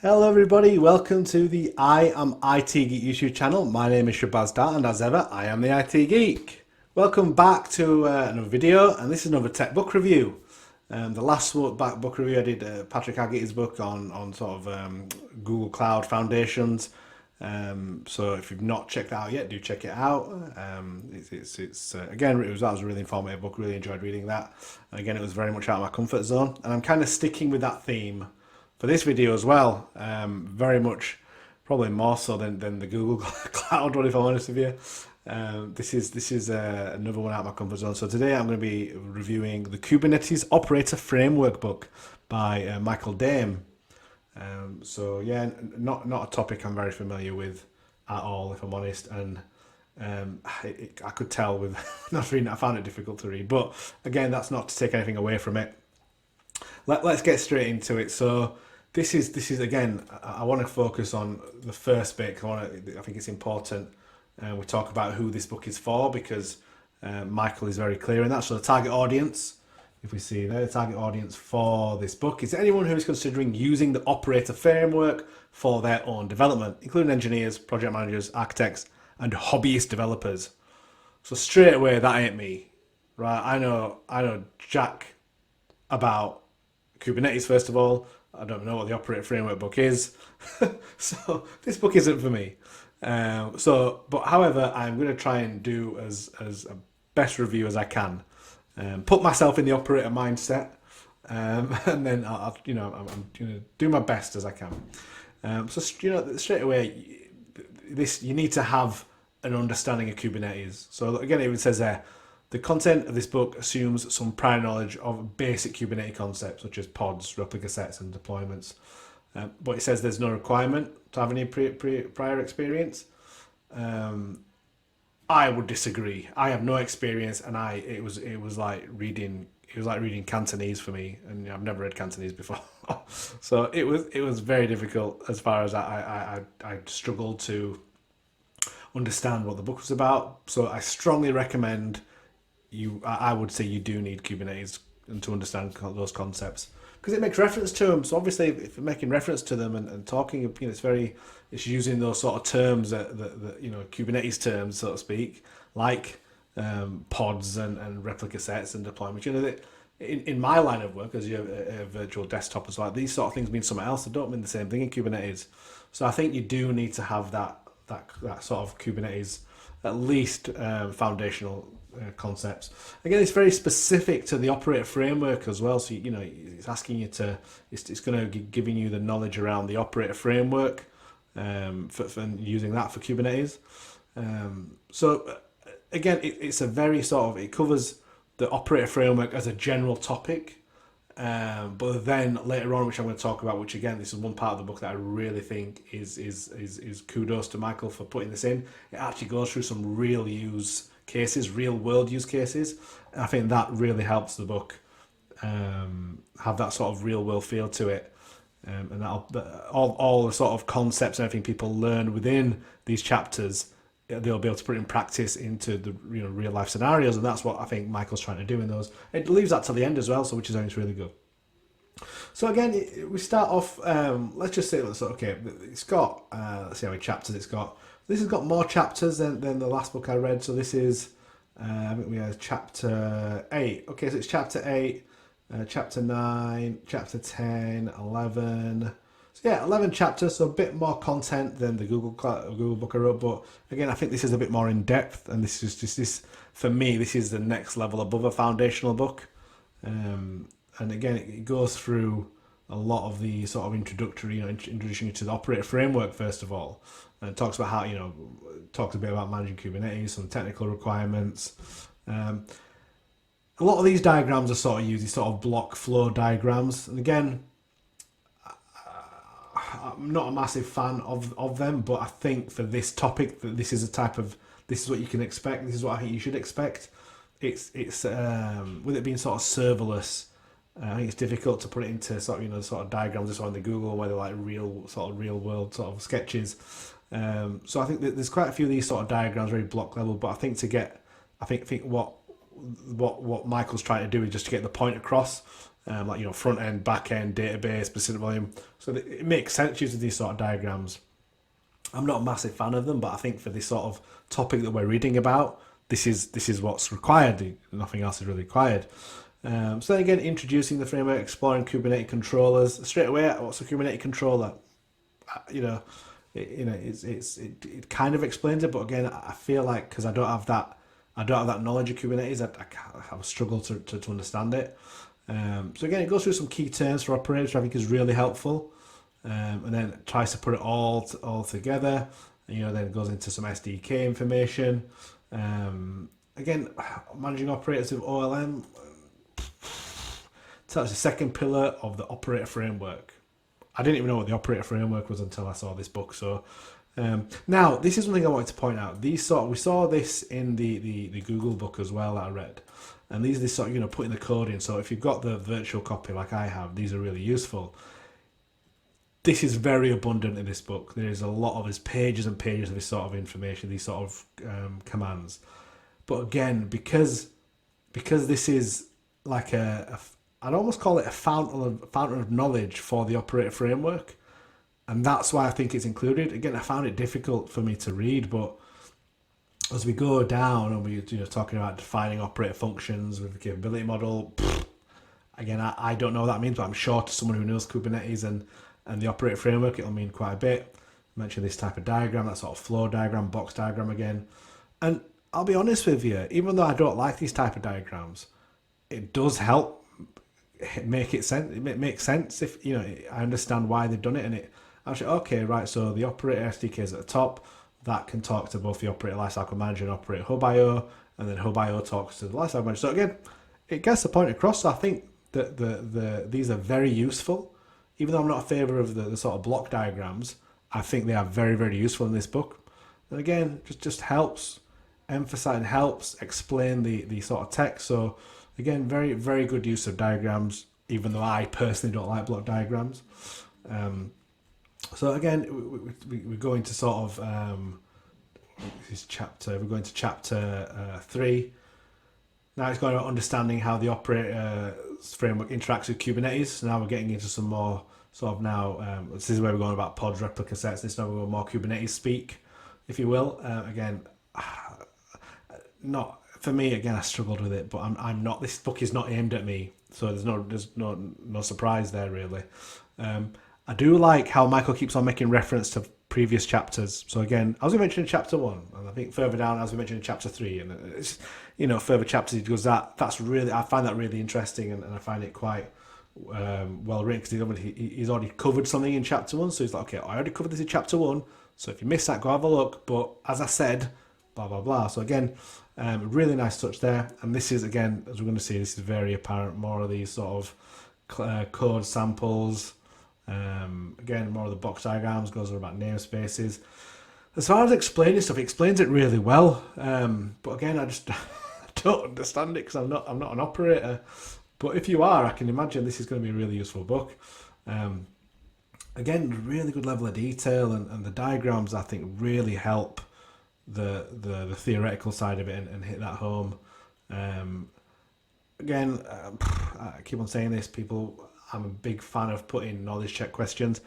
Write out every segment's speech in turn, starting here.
Hello everybody, welcome to the I Am IT Geek YouTube channel. My name is Shabazz Dart and as ever, I am the IT Geek. Welcome back to another video, and this is another tech book review. The last book review I did Patrick Aggity's book on sort of Google Cloud Foundations. So if you've not checked that out yet, do check it out. Again, that was a really informative book. Really enjoyed reading that. And again, it was very much out of my comfort zone, and I'm kind of sticking with that theme for this video as well. Very much, probably more so than the Google Cloud one, if I'm honest with you. This is another one out of my comfort zone. So today I'm going to be reviewing the Kubernetes Operator Framework book by Michael Dame. So yeah, not a topic I'm very familiar with at all, if I'm honest, and I could tell with not reading it, I found it difficult to read. But again, that's not to take anything away from it. Let's get straight into it. So this is again, I want to focus on the first bit. I think it's important. We talk about who this book is for, because Michael is very clear in that. So the target audience, if we see there, the target audience for this book is anyone who is considering using the operator framework for their own development, including engineers, project managers, architects, and hobbyist developers. So straight away, that ain't me, right? I know jack about Kubernetes, first of all. I don't know what the operator framework book is. So this book isn't for me. But however, I'm going to try and do as a best review as I can. Put myself in the operator mindset, and then I'm going to do my best as I can. Straight away, you need to have an understanding of Kubernetes. So again, it says there, the content of this book assumes some prior knowledge of basic Kubernetes concepts such as pods, replica sets, and deployments. But it says there's no requirement to have any prior experience. I would disagree. I have no experience, and it was like reading Cantonese for me, and I've never read Cantonese before. So it was very difficult as far as I struggled to understand what the book was about. So I strongly recommend I would say you do need Kubernetes and to understand those concepts, because it makes reference to them. So obviously, if you're making reference to them and talking, it's using those sort of terms that Kubernetes terms, so to speak, like pods and replica sets and deployments. In my line of work, as you have a virtual desktop as well, these sort of things mean something else. They don't mean the same thing in Kubernetes. So I think you do need to have that sort of Kubernetes, at least foundational concepts. Again, it's very specific to the operator framework as well. So it's asking you it's going to be giving you the knowledge around the operator framework, for using that for Kubernetes. Again, it's a very it covers the operator framework as a general topic. But then later on, which I'm going to talk about, which again, this is one part of the book that I really think is kudos to Michael for putting this in. It actually goes through some real world use cases. And I think that really helps the book have that sort of real world feel to it. And all the sort of concepts and everything people learn within these chapters, they'll be able to put in practice into the real life scenarios, and that's what I think Michael's trying to do in those. It leaves that till the end as well, so which is always really good. So again, we start off. Let's just say okay. It's got let's see how many chapters it's got. This has got more chapters than the last book I read. So this is I think we have chapter 8. Okay, so it's chapter 8, chapter 9, chapter 10, 11. So yeah, 11 chapters, so a bit more content than the Google book I wrote. But again, I think this is a bit more in depth, and this is just for me. This is the next level above a foundational book. And again, it goes through a lot of the sort of introductory, introducing you to the operator framework first of all, and it talks about how talks a bit about managing Kubernetes, some technical requirements. A lot of these diagrams are sort of used, these sort of block flow diagrams, and again, I'm not a massive fan of them, but I think for this topic, that this is what you can expect. This is what I think you should expect. It's with it being sort of serverless, I think it's difficult to put it into sort of diagrams just on the Google where they're like real world sort of sketches. So I think that there's quite a few of these sort of diagrams very block level, but I think what Michael's trying to do is just to get the point across. like front end, back end, database, specific volume. So it makes sense using these sort of diagrams. I'm not a massive fan of them, but I think for this sort of topic that we're reading about, this is what's required. Nothing else is really required. So then again, introducing the framework, exploring Kubernetes controllers. Straight away, what's a Kubernetes controller? You know, it kind of explains it, but again, I feel like because I don't have that knowledge of Kubernetes, I struggle to understand it. So again, it goes through some key terms for operators, which I think is really helpful, and then it tries to put it all together. Then it goes into some SDK information. Again, managing operators with OLM. So that's the second pillar of the operator framework. I didn't even know what the operator framework was until I saw this book. So now this is something I wanted to point out. We saw this in the Google book as well that I read, and these are this sort of putting the code in. So if you've got the virtual copy like I have, these are really useful. This is very abundant in this book. There is a lot of there's pages and pages of this sort of information, these sort of commands. But again, because this is like I'd almost call it a fountain of knowledge for the operator framework, and that's why I think it's included. Again, I found it difficult for me to read, but as we go down and we talking about defining operator functions with a capability model, again, I don't know what that means, but I'm sure to someone who knows Kubernetes and the operator framework, it'll mean quite a bit. I mentioned this type of diagram, that sort of flow diagram, box diagram again, and I'll be honest with you, even though I don't like these type of diagrams, it does help make it sense. It makes sense if I understand why they've done it, and it actually okay, right. So the operator SDK is at the top. That can talk to both the operator lifecycle manager and operator hub.io, and then hub.io talks to the lifecycle manager. So again, it gets the point across. So I think that these are very useful. Even though I'm not a favour of the sort of block diagrams, I think they are very, very useful in this book. And again, just helps emphasize and helps explain the sort of text. So again, very, very good use of diagrams, even though I personally don't like block diagrams. So again, we go into sort of this chapter. We're going to chapter 3. Now it's going about understanding how the operator framework interacts with Kubernetes. So now we're getting into some more sort of now. This is where we're going about pods, replica sets. This is now we're going more Kubernetes speak, if you will. Again, not for me. Again, I struggled with it, but I'm not. This book is not aimed at me, so there's no surprise there really. I do like how Michael keeps on making reference to previous chapters. So again, as we mentioned in chapter 1, and I think further down, as we mentioned in chapter 3, and it's further chapters, he goes that's really, I find that really interesting, and I find it quite well written, because he's already covered something in chapter 1. So he's like, okay, I already covered this in chapter 1. So if you missed that, go have a look. But as I said, blah blah blah. So again, really nice touch there. And this is, again, as we're going to see, this is very apparent. More of these sort of code samples. Again, more of the box diagrams, goes on about namespaces. As far as explaining stuff, he explains it really well. But again, I just don't understand it because I'm not an operator. But if you are, I can imagine this is going to be a really useful book. Again, really good level of detail, and the diagrams I think really help the theoretical side of it and hit that home. Again, I keep on saying this, people. I'm a big fan of putting knowledge check questions,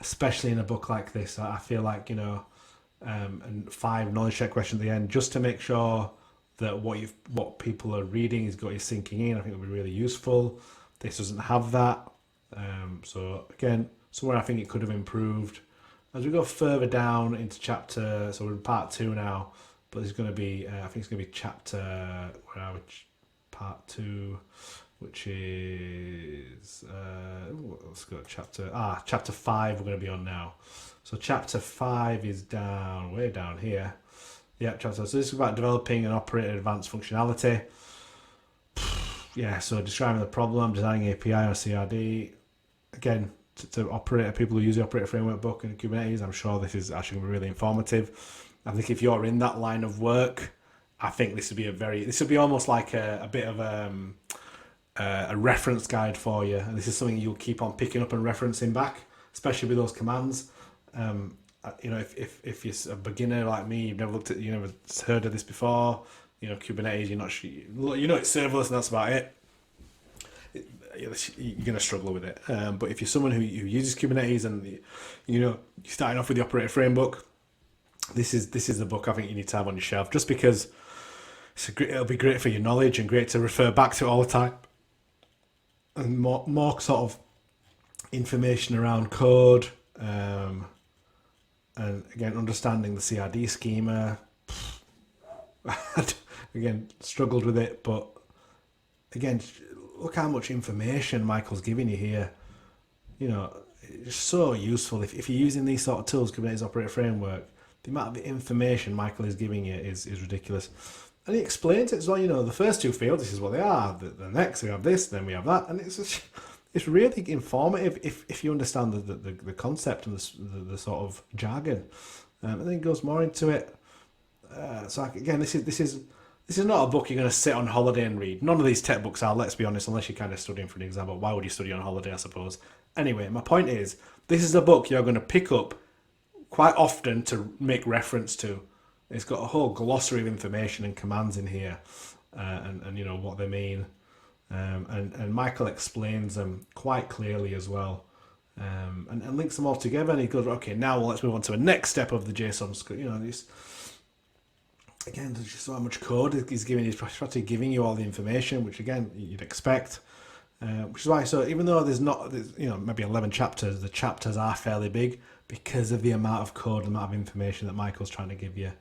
especially in a book like this. I feel like, and 5 knowledge check questions at the end, just to make sure that what people are reading is sinking in. I think it would be really useful. This doesn't have that. So again, somewhere I think it could have improved. As we go further down into chapter, so we're in part 2 now, but there's going to be, I think it's going to be chapter, where are we? Part 2. Which is let's go to chapter 5 we're going to be on now. So chapter 5 is way down here. Yeah, so this is about developing and operating advanced functionality. Yeah, so describing the problem, designing API or CRD. Again, to operator, people who use the operator framework book in Kubernetes, I'm sure this is actually going to be really informative. I think if you're in that line of work, I think this would be almost like a bit of a reference guide for you, and this is something you'll keep on picking up and referencing back, especially with those commands. If you're a beginner like me, you've never heard of this before. Kubernetes, you're not sure, it's serverless, and that's about it. you're going to struggle with it. But if you're someone who uses Kubernetes and you're starting off with the Operator Framework, this is the book I think you need to have on your shelf, just because it'll be great for your knowledge and great to refer back to it all the time, and more sort of information around code, and again understanding the CRD schema. Again, struggled with it, but again, look how much information Michael's giving you here. It's so useful if you're using these sort of tools, Kubernetes Operator Framework. The amount of information Michael is giving you is ridiculous. And he explains it as well. The first two fields, this is what they are. The next, we have this, then we have that. And it's really informative if you understand the concept and the sort of jargon. And then it goes more into it. So again, this is not a book you're going to sit on holiday and read. None of these tech books are, let's be honest, unless you're kind of studying for an exam. But why would you study on holiday, I suppose? Anyway, my point is, this is a book you're going to pick up quite often to make reference to. It's got a whole glossary of information and commands in here, and what they mean, and Michael explains them quite clearly as well, and links them all together. And he goes, okay, now let's move on to the next step of the JSON. Again, there's just so much code he's giving. He's practically giving you all the information, which again you'd expect. Which is why, so even though there's maybe 11 chapters, the chapters are fairly big because of the amount of code, the amount of information that Michael's trying to give you.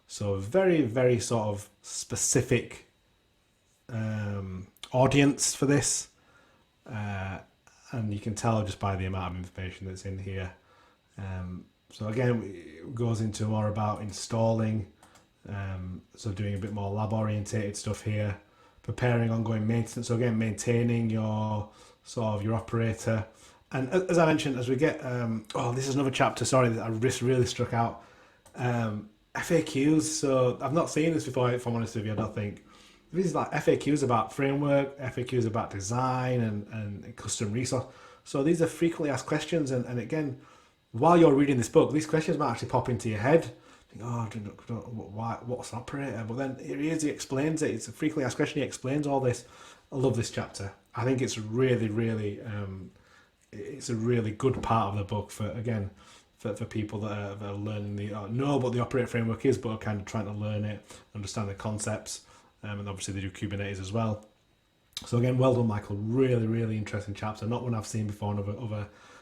So very, very sort of specific audience for this. And you can tell just by the amount of information that's in here. So again, it goes into more about installing, so doing a bit more lab orientated stuff here, preparing ongoing maintenance. So again, maintaining your operator. And as I mentioned, as we get, this is another chapter, sorry, that I just really struck out. FAQs. So I've not seen this before, if I'm honest with you, I don't think. These is like FAQs about framework, FAQs about design and custom resource. So these are frequently asked questions. And again, while you're reading this book, these questions might actually pop into your head. What's an operator? But then here he is, he explains it. It's a frequently asked question. He explains all this. I love this chapter. I think it's really, really, it's a really good part of the book for people that are learning know what the operator framework is, but are kind of trying to learn it, understand the concepts, and obviously they do Kubernetes as well. So again, well done, Michael. Really, really interesting chapter. Not one I've seen before.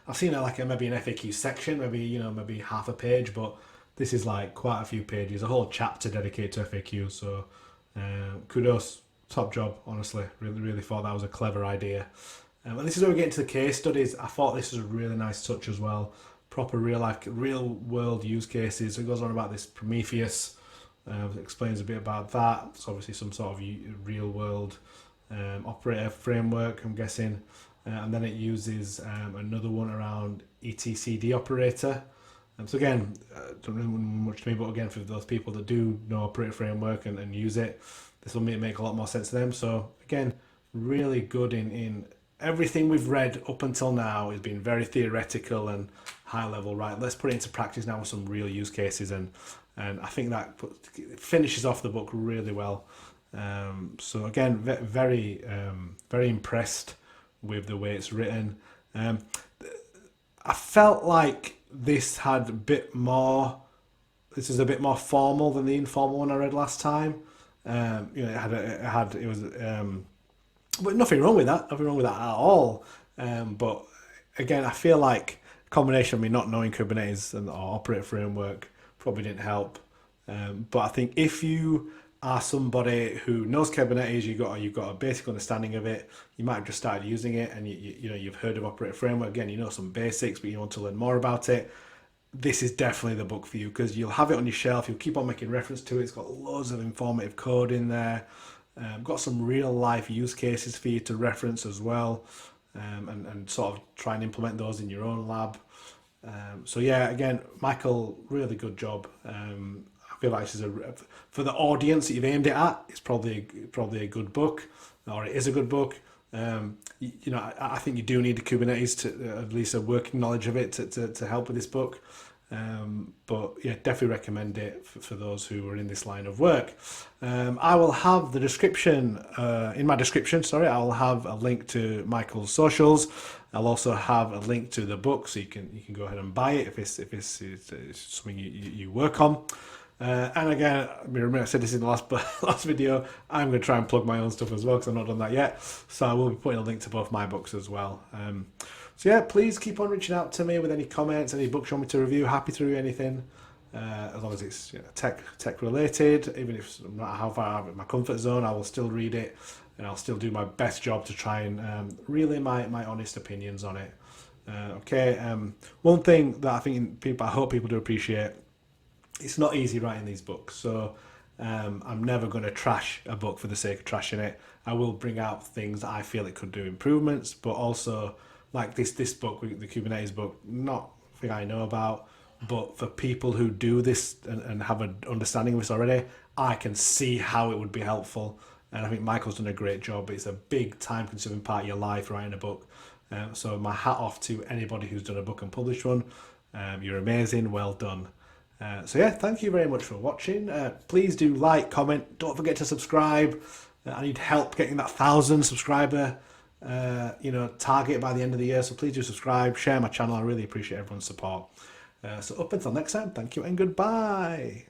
I've seen maybe an FAQ section, maybe half a page, but this is like quite a few pages, a whole chapter dedicated to FAQ. So kudos, top job, honestly. Really, really thought that was a clever idea. And this is where we get into the case studies. I thought this was a really nice touch as well. Proper real world use cases. It goes on about this Prometheus, explains a bit about that. It's obviously some sort of real world operator framework, I'm guessing. And then it uses another one around etcd operator. So again, don't really much to me, but again, for those people that do know operator framework and use it, this will make a lot more sense to them. So again, really good in everything we've read up until now has been very theoretical and high level. Right, let's put it into practice now with some real use cases, and I think that finishes off the book really well. So again, very very impressed with the way it's written. I felt like this had a bit more. This is a bit more formal than the informal one I read last time. It was. But nothing wrong with that. Nothing wrong with that at all. But again, I feel like a combination of me not knowing Kubernetes and or operator framework probably didn't help. But I think if you are somebody who knows Kubernetes, you've got a basic understanding of it. You might have just started using it, and you've heard of operator framework. Again, you know some basics, but you want to learn more about it. This is definitely the book for you, because you'll have it on your shelf. You'll keep on making reference to it. It's got loads of informative code in there. Got some real life use cases for you to reference as well, and sort of try and implement those in your own lab. So yeah, again, Michael, really good job. I feel like this is for the audience that you've aimed it at, it's probably a good book, or it is a good book. I think you do need the Kubernetes to at least a working knowledge of it to help with this book. But yeah, definitely recommend it for those who are in this line of work. I will have the description in my description. Sorry, I will have a link to Michael's socials. I'll also have a link to the book, so you can go ahead and buy it if it's something you work on. And again, I said this in the last video. I'm going to try and plug my own stuff as well because I've not done that yet. So I will be putting a link to both my books as well. So yeah, please keep on reaching out to me with any comments, any books you want me to review. Happy to review anything, as long as it's tech related. Even if I'm not how far out of my comfort zone, I will still read it, and I'll still do my best job to try and relay my honest opinions on it. Okay. One thing that I hope people do appreciate. It's not easy writing these books, so I'm never going to trash a book for the sake of trashing it. I will bring out things that I feel it could do improvements, but also like this book, the Kubernetes book, not a thing I know about, but for people who do this and have an understanding of this already, I can see how it would be helpful. And I think Michael's done a great job. It's a big time-consuming part of your life writing a book. So my hat off to anybody who's done a book and published one. You're amazing. Well done. So yeah, thank you very much for watching. Please do like, comment. Don't forget to subscribe. I need help getting that 1,000 subscriber target by the end of the year. So please do subscribe, share my channel. I really appreciate everyone's support. So up until next time, thank you and goodbye.